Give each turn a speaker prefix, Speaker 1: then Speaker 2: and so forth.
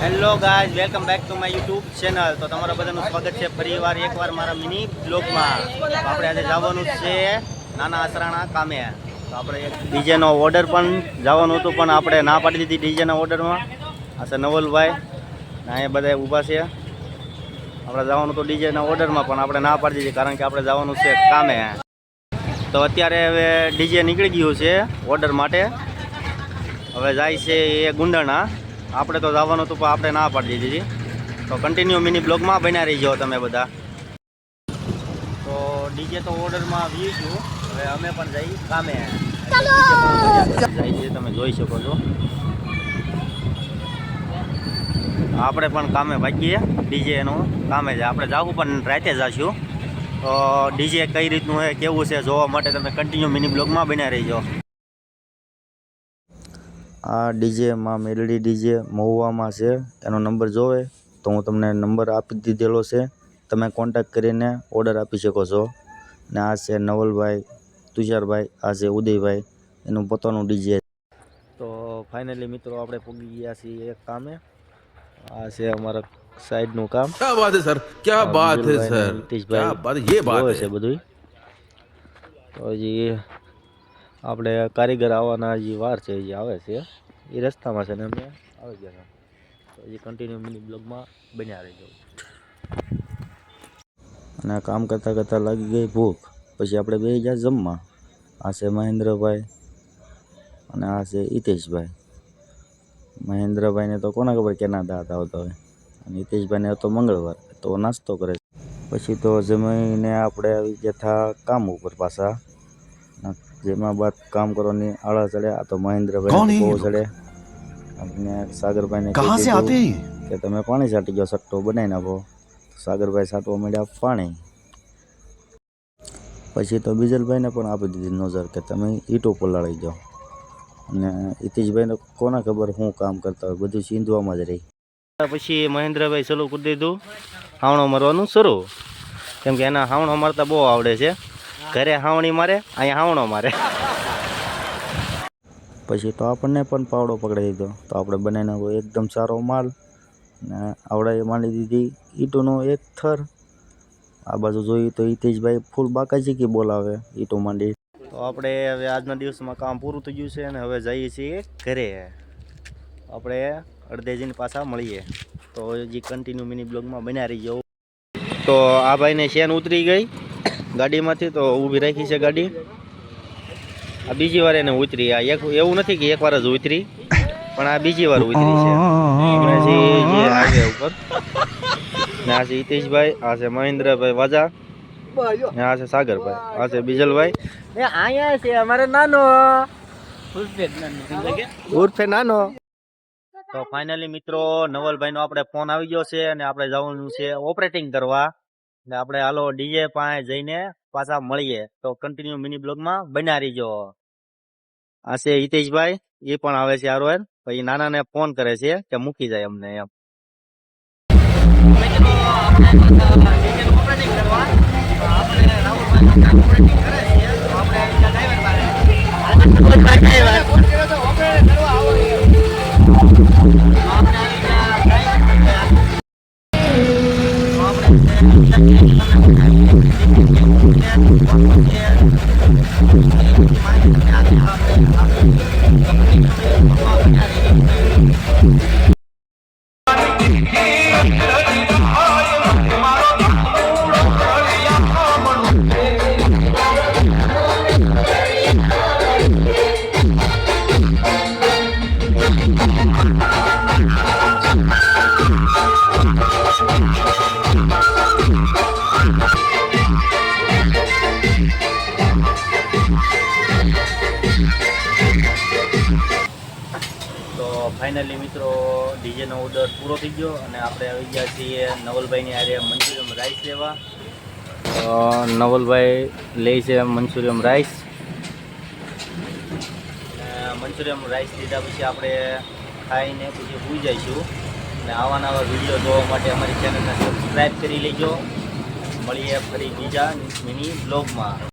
Speaker 1: Hello guys, welcome back to my YouTube channel. તો તમારા બધાનું સ્વાગત છે ફરીવાર એકવાર મારા મિની બ્લોગમાં. તો આપણે આજે જવાનું છે નાના આસરાણા કામે. તો આપણે એક ડીજેનો ઓર્ડર પણ જવાનું હતું, પણ આપણે ના પાડી દીધી ડીજેના ઓર્ડરમાં. આ છે નવલભાઈ, અહીંયા બધા ઊભા છે. આપણે જવાનું હતું ડીજેના ઓર્ડરમાં, પણ આપણે ના પાડી દીધી કારણ કે આપણે જવાનું છે કામે. તો અત્યારે હવે ડીજે નીકળી ગયું છે ઓર્ડર માટે. હવે જાય છે એ ગુંડણા. આપણે તો જવાનું હતું પણ આપણે ના પાડી દીધી. તો કન્ટિન્યુ મિની બ્લોગમાં બન્યા રહી જાઓ તમે બધા. તો ડીજે તો ઓર્ડરમાં આવી છું, હવે અમે પણ જઈ કામે. જાય છે તમે જોઈ શકો છો. આપણે પણ કામે ભાગીએ. ડીજે એનું કામે છે. આપણે જાવું પણ રાતે જઈશું. તો ડીજે કઈ રીતનું છે, કેવું છે જોવા માટે તમે કન્ટિન્યુ મિની બ્લોગમાં બન્યા રહી જાઓ. આ ડીજેમાં મેલડી ડીજે મહુવામાં છે. એનો નંબર જોવે તો હું તમને નંબર આપી દીધેલો છે, તમે કોન્ટેક્ટ કરીને ઓર્ડર આપી શકો છો. ને આ છે નવલભાઈ, તુષારભાઈ, આ છે ઉદયભાઈ, એનું પોતાનું ડીજે. તો ફાઇનલી મિત્રો આપણે પૂગી ગયા છીએ એક કામે. આ છે અમારા સાઈડનું કામ.
Speaker 2: क्या बात है सर, क्या बात है सर, क्या बात, ये बात
Speaker 1: છે બધું. તો હજી આપણે કારીગર આવવાના હજી વાર છે, હજી આવે છે. એ રસ્તામાં છે ને અમે આવી ગયા. તો હજી કન્ટિન્યુ મિની બ્લોગમાં બન્યા રહીજો. અને કામ કરતાં કરતાં લાગી ગઈ ભૂખ. પછી આપણે બે ગયા જમવા. આ છે મહેન્દ્રભાઈ અને આ છે હિતેશભાઈ. મહેન્દ્રભાઈને તો કોના ખબર કેના દાંત આવતા હોય, અને હિતેશભાઈને હતો મંગળવાર, તો નાસ્તો કરે. પછી તો જમીને આપણે આવી ગયા હતા કામ ઉપર પાછા. જેમાં બાદ કામ કરવાની આળા ચડે. આ તો મહેન્દ્રભાઈ બહુ ચડે. અને સાગરભાઈને કે તમે પાણી છાંટી ગયો, સટ્ટો બનાવી નાખો. સાગરભાઈ છાંટવા માંડ્યા પાણી. પછી તો બીજલભાઈને પણ આપી દીધી નજર કે તમે ઈંટો પલાળી જાઓ. અને હિતેશભાઈને કોના ખબર શું કામ કરતા હોય, બધું સીંધવામાં જ રહી. પછી મહેન્દ્રભાઈ ચાલુ કરી દીધું હાવણો મારવાનું શરૂ, કેમ કે એના હાવણો મારતા બહુ આવડે છે. ઘરે હાવણી મારે, અહીંયા હાવણો મારે. પછી તો આપણને પણ પાવડો પકડી દીધો. તો આપણે બનાવી નાખો એકદમ સારો માલ. ને આવડાએ માંડી દીધી ઈંટોનો એક થર. આ બાજુ જોઈએ તો હિતેશભાઈ ફૂલ બાકાજી બોલાવે ઈંટો માંડી. તો આપણે હવે આજના દિવસમાં કામ પૂરું થઈ ગયું છે, અને હવે જઈએ છીએ ઘરે. આપણે અડધે જઈને પાછા મળીએ. તો હજી કન્ટિન્યુ મિની બ્લોગમાં બન્યા રહી જાઓ. તો આ ભાઈને શેન ઉતરી ગઈ ગાડીમાંથી, તો ઊભી રાખી છે ગાડી. આ બીજી વાર એને ઉતરી. આ એક એવું નથી કે એક વાર જ ઉતરી, પણ આ બીજી વાર ઉતરી છે હાઈવે ઉપર. ને આ છે હિતેશભાઈ, આ છે મહેન્દ્રભાઈ વાજા, ને આ છે સાગરભાઈ, આ છે બીજલભાઈ. અહીંયા છે અમારે નાનો ઉર્ફે નાનો. તો ફાઇનલી મિત્રો નવલભાઈનો આપણે ફોન આવી ગયો છે, અને આપણે જવાનું છે ઓપરેટિંગ કરવા. ને આપણે હાલો ડીજે પાસે જઈને પાછા મળીએ. તો કન્ટિન્યુ મિની બ્લોગમાં બન્યા રહીજો. આ છે હિતેશભાઈ, એ પણ આવે છે હારો. પછી નાનાને ફોન કરે છે કે મૂકી જાય અમને એમ. તો ફાઇનલી મિત્રો ડીજેનો ઓર્ડર પૂરો થઈ ગયો, અને આપણે આવી ગયા છીએ નવલભાઈની આરે મંચુરિયમ રાઈસ લેવા. નવલભાઈ લે છે મંચુરિયમ રાઈસ. મંચુરિયમ રાઈસ લીધા પછી આપણે ખાઈને પછી સૂઈ જઈશું. અને આવા નવા વિડીયો જોવા માટે અમારી ચેનલને સબસ્ક્રાઈબ કરી લેજો. મળીએ ફરી બીજા મિની બ્લોગમાં.